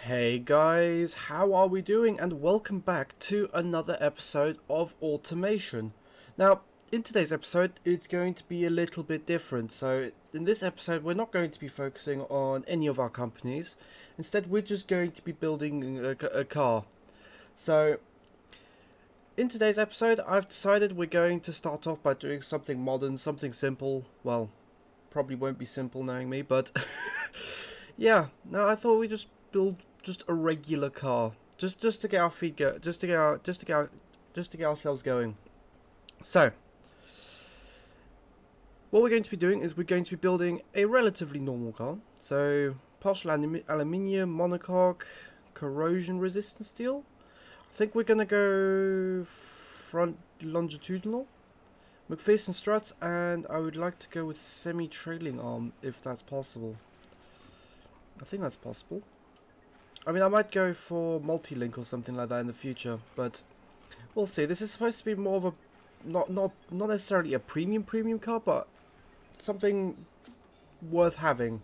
Hey guys, how are we doing? And welcome back to another episode of Automation. Now, in today's episode, it's going to be a little bit different. So, in this episode, we're not going to be focusing on any of our companies. Instead, we're just going to be building a car. So, in today's episode, I've decided we're going to start off by doing something modern, something simple. Well, probably won't be simple knowing me, but yeah, no, I thought we just build just a regular car, just to get our feet go, just to get ourselves going. So, what we're going to be doing is we're going to be building a relatively normal car. So, partial aluminium, monocoque, corrosion resistant steel. I think we're gonna go front longitudinal, McPherson struts, and I would like to go with semi-trailing arm if that's possible. I think that's possible. I mean, I might go for multi-link or something like that in the future, but we'll see. This is supposed to be more of a not necessarily a premium car, but something worth having.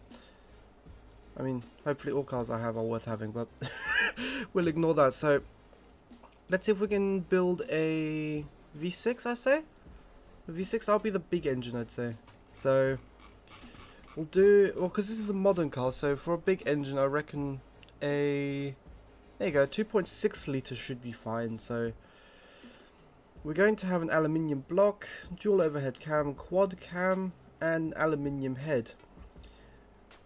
I mean, hopefully all cars I have are worth having, but we'll ignore that. So let's see if we can build a V6. I say a V6. That'll be the big engine, I'd say. So we'll do, well, because this is a modern car, so for a big engine, I reckon there you go, 2.6 litres should be fine. So we're going to have an aluminium block, dual overhead cam, quad cam, and aluminium head.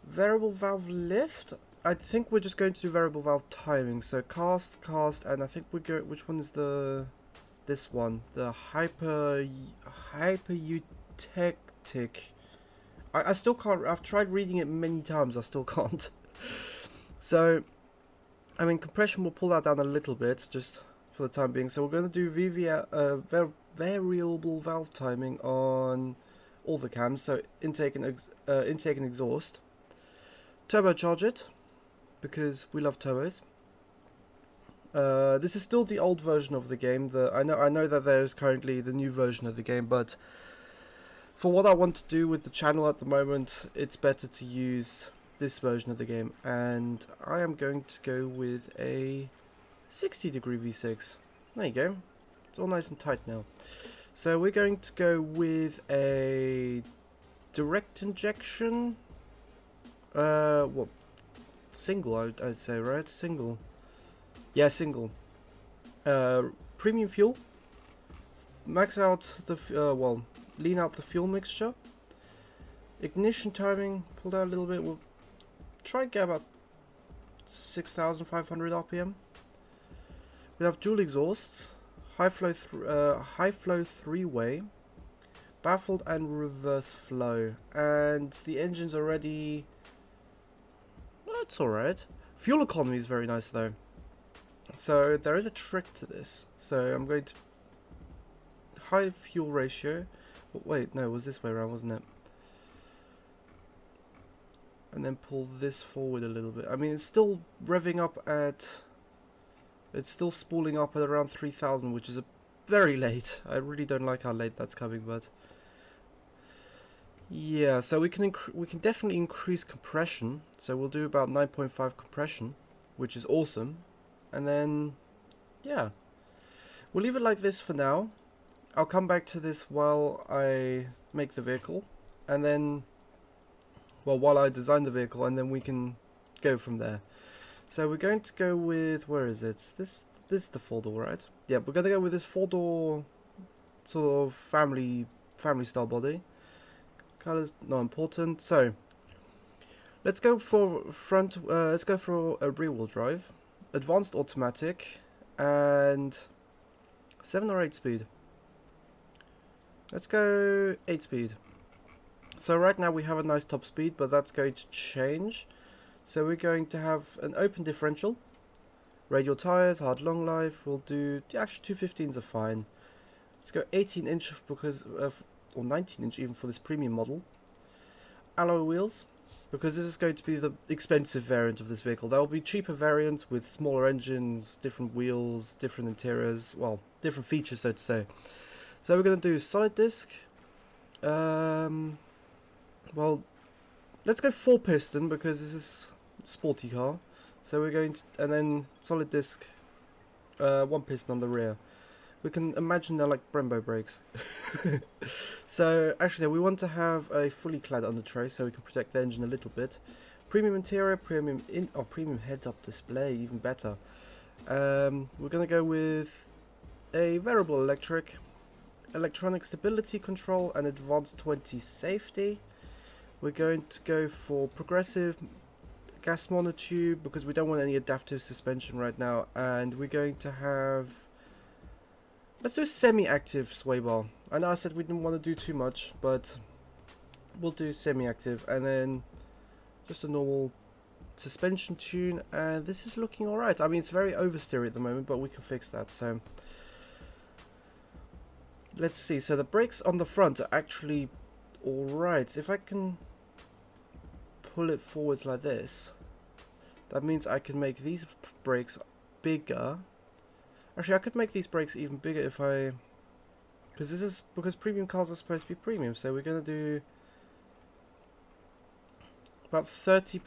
Variable valve lift, I think we're just going to do variable valve timing. So cast, and I think we go, which one is this one? The hyper eutectic. I still can't, I've tried reading it many times, I still can't. So, I mean, compression will pull that down a little bit, just for the time being. So we're going to do variable valve timing on all the cams, so intake and exhaust. Turbocharge it, because we love turbos. This is still the old version of the game. I know that there is currently the new version of the game, but for what I want to do with the channel at the moment, it's better to use this version of the game, and I am going to go with a 60-degree V6. There you go. It's all nice and tight now. So we're going to go with a direct injection. What? Single, I'd say, right? Single. Yeah, single. Premium fuel. Max out the well, lean out the fuel mixture. Ignition timing pulled out a little bit. We'll try and get about 6,500 RPM. We have dual exhausts, high flow three-way, baffled and reverse flow, and the engine's already. Well, it's alright. Fuel economy is very nice though. So there is a trick to this. So I'm going to high fuel ratio. Oh, wait, no, it was this way around, wasn't it? And then pull this forward a little bit. I mean, it's still revving up at... It's still spooling up at around 3,000, which is very late. I really don't like how late that's coming, but... Yeah, so we can definitely increase compression. So we'll do about 9.5 compression, which is awesome. And then, yeah. We'll leave it like this for now. I'll come back to this while I make the vehicle. And then... Well, while I design the vehicle, and then we can go from there. So we're going to go with, where is it? This is the 4-door, right? Yeah, we're going to go with this 4-door sort of family style body. Colors not important. So let's go for let's go for a rear-wheel drive, advanced automatic, and 7 or 8 speed. Let's go 8 speed. So right now we have a nice top speed, but that's going to change. So we're going to have an open differential, radial tires, hard long life. We'll do, actually 215s are fine. Let's go 18-inch because or 19-inch even for this premium model. Alloy wheels, because this is going to be the expensive variant of this vehicle. There will be cheaper variants with smaller engines, different wheels, different interiors, well, different features, so to say. So we're going to do solid disc. Well, let's go 4-piston because this is a sporty car. So we're going to, and then solid disc, one piston on the rear. We can imagine they're like Brembo brakes. So actually we want to have a fully clad under tray so we can protect the engine a little bit. Premium interior, premium premium heads-up display, even better. We're gonna go with a variable electronic stability control and advanced 20 safety. We're going to go for progressive gas monotube because we don't want any adaptive suspension right now, and we're going to have, let's do semi-active sway bar. I know I said we didn't want to do too much, but we'll do semi-active, and then just a normal suspension tune, and this is looking alright. I mean, it's very oversteery at the moment, but we can fix that. So let's see. So the brakes on the front are actually alright. If I can pull it forwards like this, that means I can make these brakes bigger. Actually, I could make these brakes even bigger if I, because premium cars are supposed to be premium. So we're gonna do about 30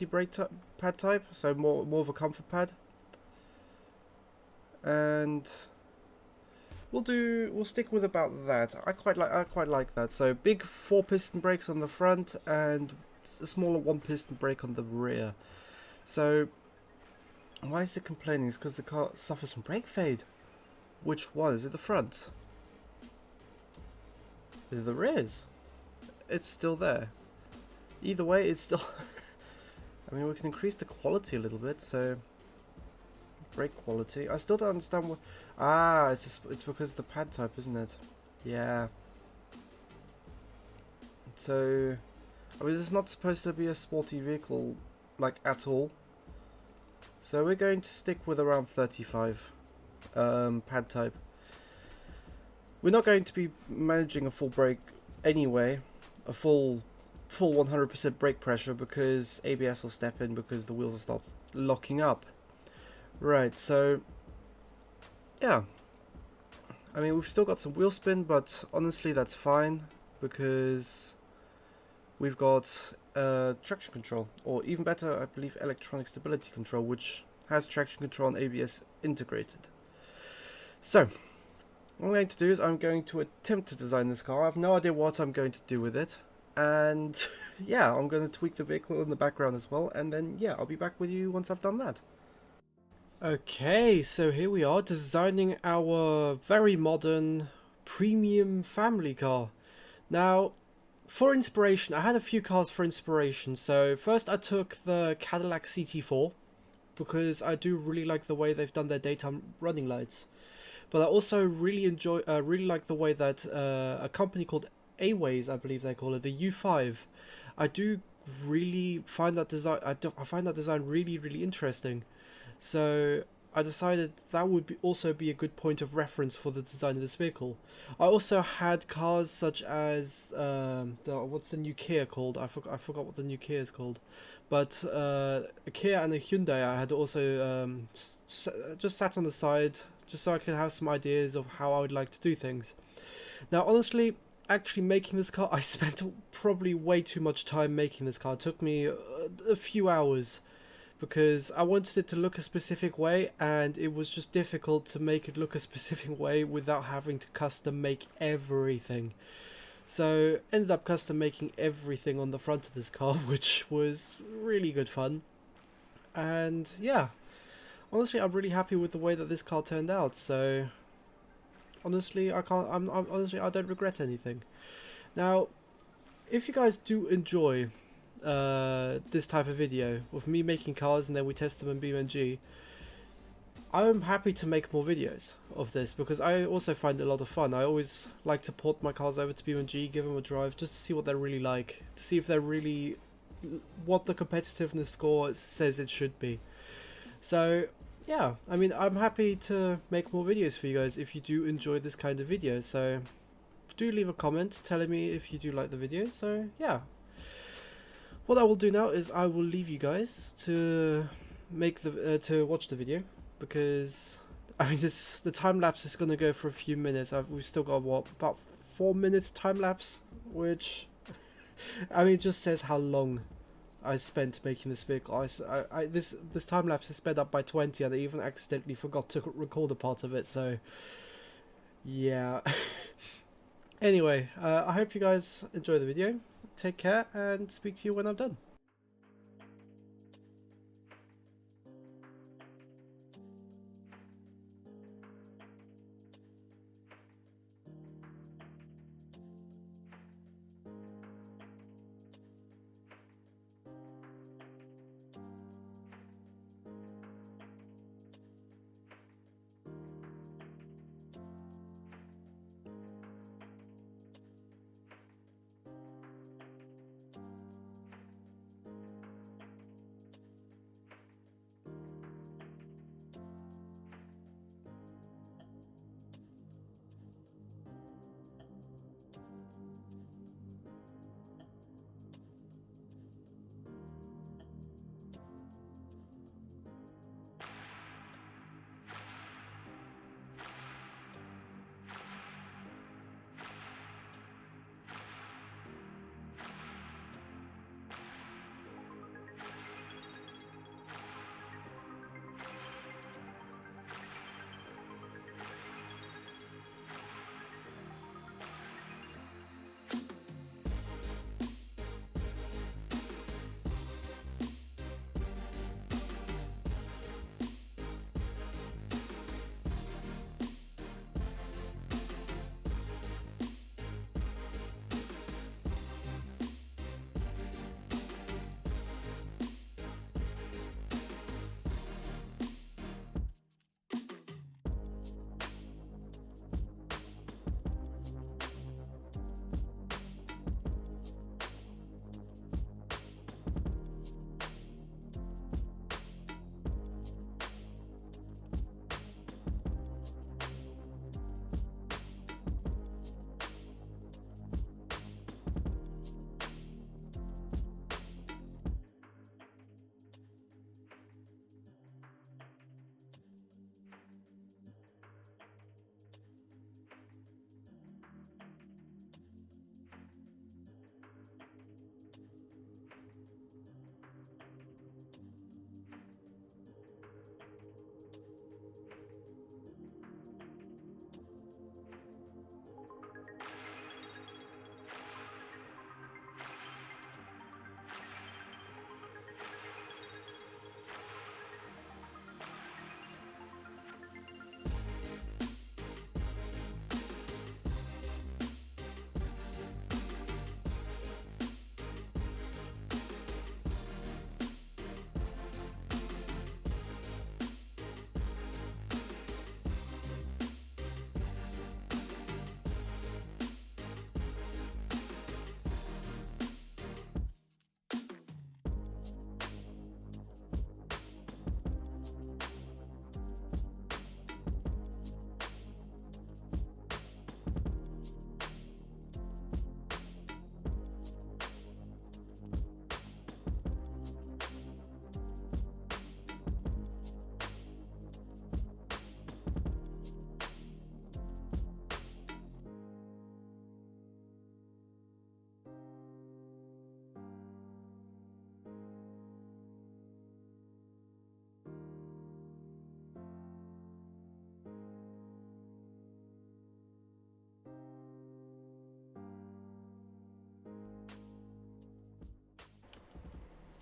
brake pad type, so more of a comfort pad, and we'll stick with about that. I quite like that. So big 4-piston brakes on the front and a smaller 1-piston brake on the rear. So why is it complaining? It's because the car suffers from brake fade. Which one? Is it the front? Is it the rears? It's still there. Either way, it's still... I mean, we can increase the quality a little bit, so... Brake quality. I still don't understand what... Ah, it's because the pad type, isn't it? Yeah. So... I mean, this is not supposed to be a sporty vehicle, like, at all. So we're going to stick with around 35 pad type. We're not going to be managing a full brake anyway, a full 100% brake pressure, because ABS will step in because the wheels will start locking up. Right, so yeah, I mean, we've still got some wheel spin, but honestly that's fine because we've got traction control, or even better, I believe, electronic stability control, which has traction control and ABS integrated. So what I'm going to do is I'm going to attempt to design this car. I have no idea what I'm going to do with it, and yeah, I'm going to tweak the vehicle in the background as well, and then yeah, I'll be back with you once I've done that. Okay, so here we are designing our very modern premium family car. Now, for inspiration, I had a few cars for inspiration. So first I took the Cadillac CT4 because I do really like the way they've done their daytime running lights. But I also really like the way that a company called A-Ways, I believe they call it, the U5. I do really find that design. I find that design really interesting. So I decided that would also be a good point of reference for the design of this vehicle. I also had cars such as what's the new Kia called? I forgot what the new Kia is called. But a Kia and a Hyundai I had also just sat on the side just so I could have some ideas of how I would like to do things. Now honestly, actually making this car, I spent probably way too much time making this car. It took me a few hours, because I wanted it to look a specific way, and it was just difficult to make it look a specific way without having to custom make everything. So ended up custom making everything on the front of this car, which was really good fun. And yeah, honestly, I'm really happy with the way that this car turned out. So honestly, honestly, I don't regret anything. Now, if you guys do enjoy this type of video of me making cars and then we test them in BeamNG, I'm happy to make more videos of this because I also find it a lot of fun. I always like to port my cars over to BeamNG, give them a drive just to see what they're really like, to see if they're really what the competitiveness score says it should be. So yeah, I mean, I'm happy to make more videos for you guys if you do enjoy this kind of video. So do leave a comment telling me if you do like the video. So yeah, what I will do now is I will leave you guys to make the to watch the video, because I mean the time lapse is gonna go for a few minutes. We've still got what, about 4 minutes time lapse, which I mean, it just says how long I spent making this vehicle. This time lapse is sped up by 20, and I even accidentally forgot to record a part of it. So yeah. Anyway, I hope you guys enjoy the video. Take care, and speak to you when I'm done.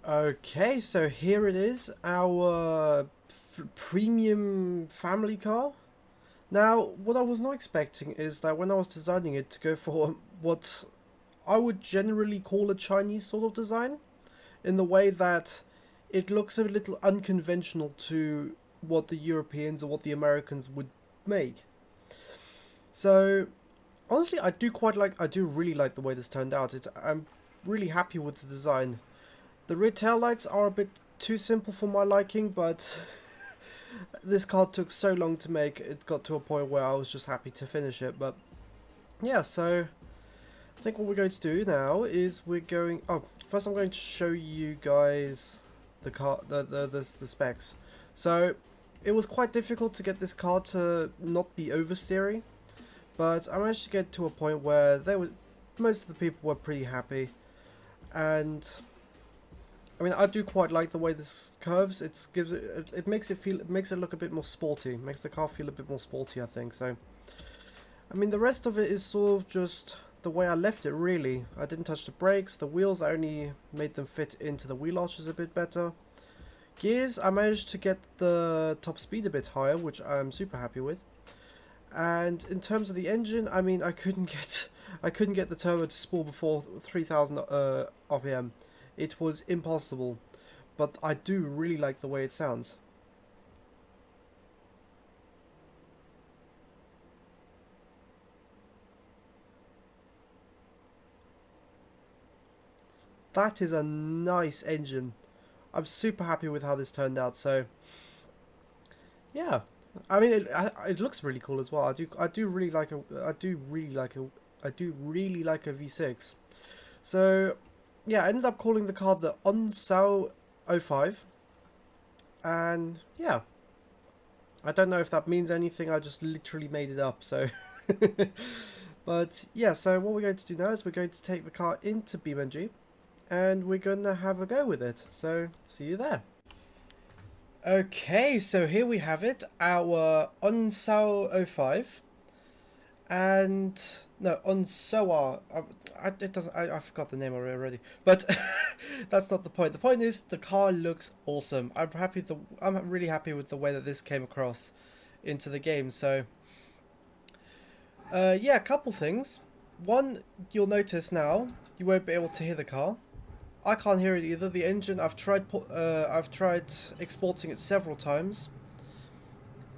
Okay, so here it is, our premium family car. Now, what I was not expecting is that when I was designing it to go for what I would generally call a Chinese sort of design, in the way that it looks a little unconventional to what the Europeans or what the Americans would make. So, honestly, I do really like the way this turned out. I'm really happy with the design. The rear tail lights are a bit too simple for my liking, but this car took so long to make, it got to a point where I was just happy to finish it. But yeah, so I think what we're going to do now is first I'm going to show you guys the car, the specs. So it was quite difficult to get this car to not be oversteery, but I managed to get to a point where most of the people were pretty happy, and I mean, I do quite like the way this curves. It makes it makes it look a bit more sporty. Makes the car feel a bit more sporty, I think. So, I mean, the rest of it is sort of just the way I left it, really. I didn't touch the brakes. The wheels, I only made them fit into the wheel arches a bit better. Gears, I managed to get the top speed a bit higher, which I'm super happy with. And in terms of the engine, I mean, I couldn't get the turbo to spool before 3,000 RPM. It was impossible, but I do really like the way it sounds. That is a nice engine. I'm super happy with how this turned out. So, yeah, I mean, it looks really cool as well. I do really like a V6. So, yeah, I ended up calling the car the Onsao 05, and yeah, I don't know if that means anything. I just literally made it up. So, but yeah, so what we're going to do now is we're going to take the car into BeamNG, and we're gonna have a go with it. So, see you there. Okay, so here we have it, our Onsao 05, and no, Onsao. It doesn't. I forgot the name already, but that's not the point. The point is the car looks awesome. I'm really happy with the way that this came across into the game. So, yeah, a couple things. One, you'll notice now you won't be able to hear the car. I can't hear it either. The engine, I've tried exporting it several times.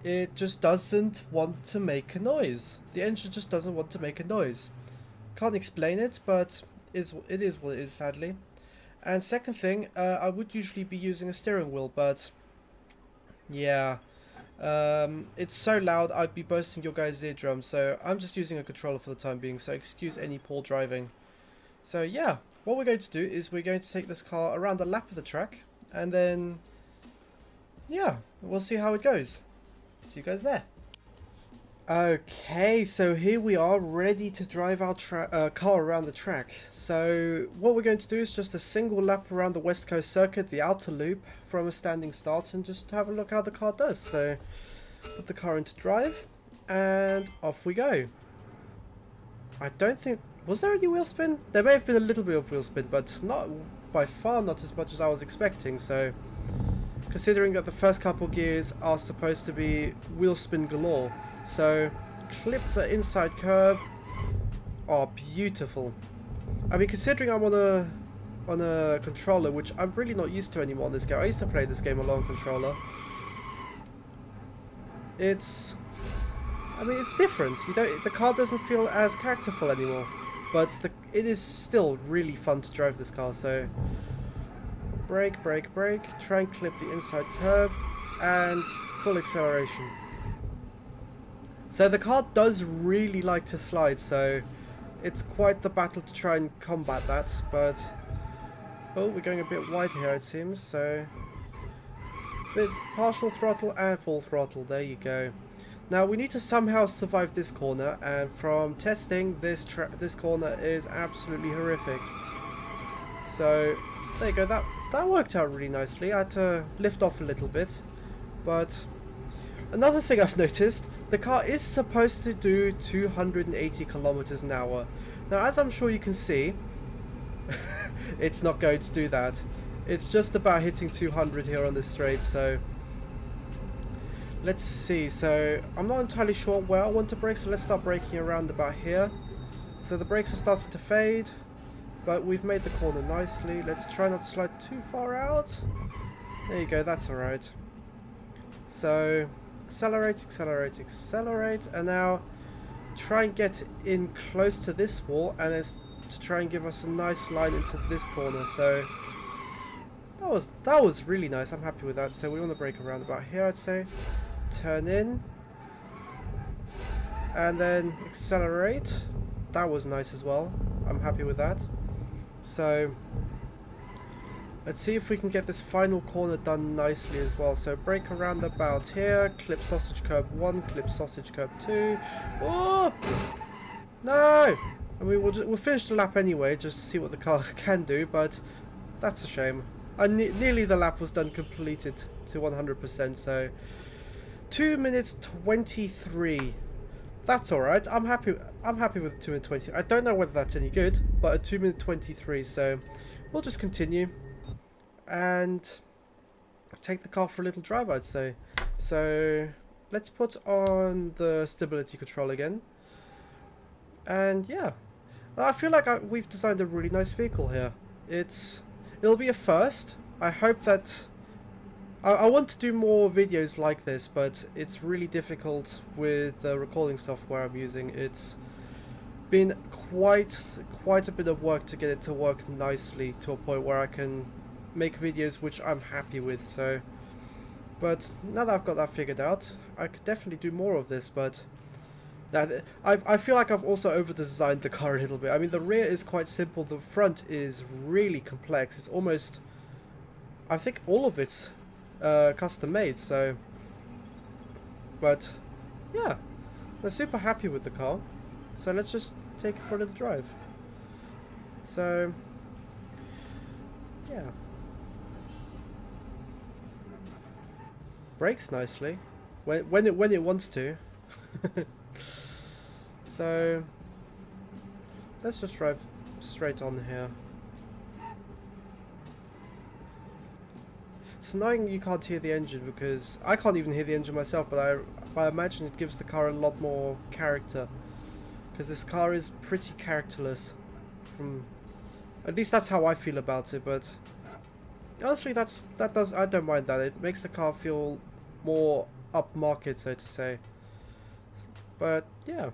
It just doesn't want to make a noise. The engine just doesn't want to make a noise. Can't explain it, but it is what it is, sadly. And second thing, I would usually be using a steering wheel, but yeah, it's so loud I'd be bursting your guys' eardrums. So I'm just using a controller for the time being. So excuse any poor driving. So yeah. What we're going to do is we're going to take this car around the lap of the track, and then, yeah, we'll see how it goes. See you guys there. Okay, so here we are ready to drive our car around the track. So what we're going to do is just a single lap around the West Coast circuit, the outer loop, from a standing start, and just have a look how the car does. So put the car into drive, and off we go. I don't think... Was there any wheel spin? There may have been a little bit of wheel spin, but not by far not as much as I was expecting. So, considering that the first couple gears are supposed to be wheel spin galore. So, clip the inside curb. Oh, beautiful. I mean, considering I'm on a controller, which I'm really not used to anymore on this game. I used to play this game on controller. I mean, it's different. The car doesn't feel as characterful anymore. But it is still really fun to drive this car, so brake, brake, brake, try and clip the inside curb, and full acceleration. So the car does really like to slide, so it's quite the battle to try and combat that, but... Oh, we're going a bit wide here it seems, so... Bit partial throttle and full throttle, there you go. Now we need to somehow survive this corner, and from testing, this corner is absolutely horrific. So there you go. That worked out really nicely. I had to lift off a little bit, but another thing I've noticed: the car is supposed to do 280 kilometers an hour. Now, as I'm sure you can see, it's not going to do that. It's just about hitting 200 here on this straight. So. Let's see, so I'm not entirely sure where I want to brake, so let's start braking around about here. So the brakes are starting to fade, but we've made the corner nicely. Let's try not to slide too far out. There you go, that's alright. So, accelerate, accelerate, accelerate, and now try and get in close to this wall, and it's to try and give us a nice line into this corner. So that was really nice. I'm happy with that. So we want to brake around about here, I'd say. Turn in, and then accelerate. That was nice as well. I'm happy with that. So let's see if we can get this final corner done nicely as well. So brake around about here, clip sausage curb 1, clip sausage curb 2. Oh no! I mean, we'll finish the lap anyway, just to see what the car can do, but that's a shame. Nearly the lap was done, completed to 100%. So 2 minutes 23. That's all right. I'm happy. I'm happy with 2 minute 20. I don't know whether that's any good, but a 2 minute 23. So we'll just continue and take the car for a little drive, I'd say. So let's put on the stability control again. And yeah, I feel like we've designed a really nice vehicle here. It'll be a first. I hope that I want to do more videos like this, but it's really difficult with the recording software I'm using. It's been quite a bit of work to get it to work nicely to a point where I can make videos which I'm happy with. So, but now that I've got that figured out, I could definitely do more of this. But I feel like I've also over-designed the car a little bit. I mean, the rear is quite simple. The front is really complex. It's almost, I think all of it's custom made. So, but yeah, I'm super happy with the car. So let's just take it for a little drive. So yeah, brakes nicely when it wants to. So let's just drive straight on here. It's annoying you can't hear the engine, because I can't even hear the engine myself, but I imagine it gives the car a lot more character, because this car is pretty characterless. At least that's how I feel about it. But honestly, I don't mind that. It makes the car feel more upmarket, so to say. But yeah,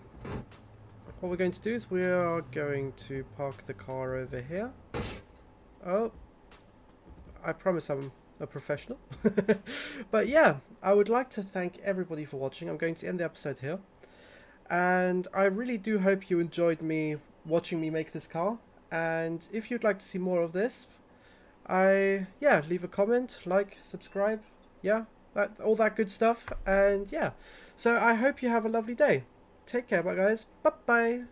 what we're going to do is we are going to park the car over here. Oh, I promise I'm a professional. But yeah, I would like to thank everybody for watching. I'm going to end the episode here, and I really do hope you enjoyed watching me make this car. And if you'd like to see more of this, leave a comment, like, subscribe, all that good stuff. And yeah, so I hope you have a lovely day. Take care, bye guys. Bye bye.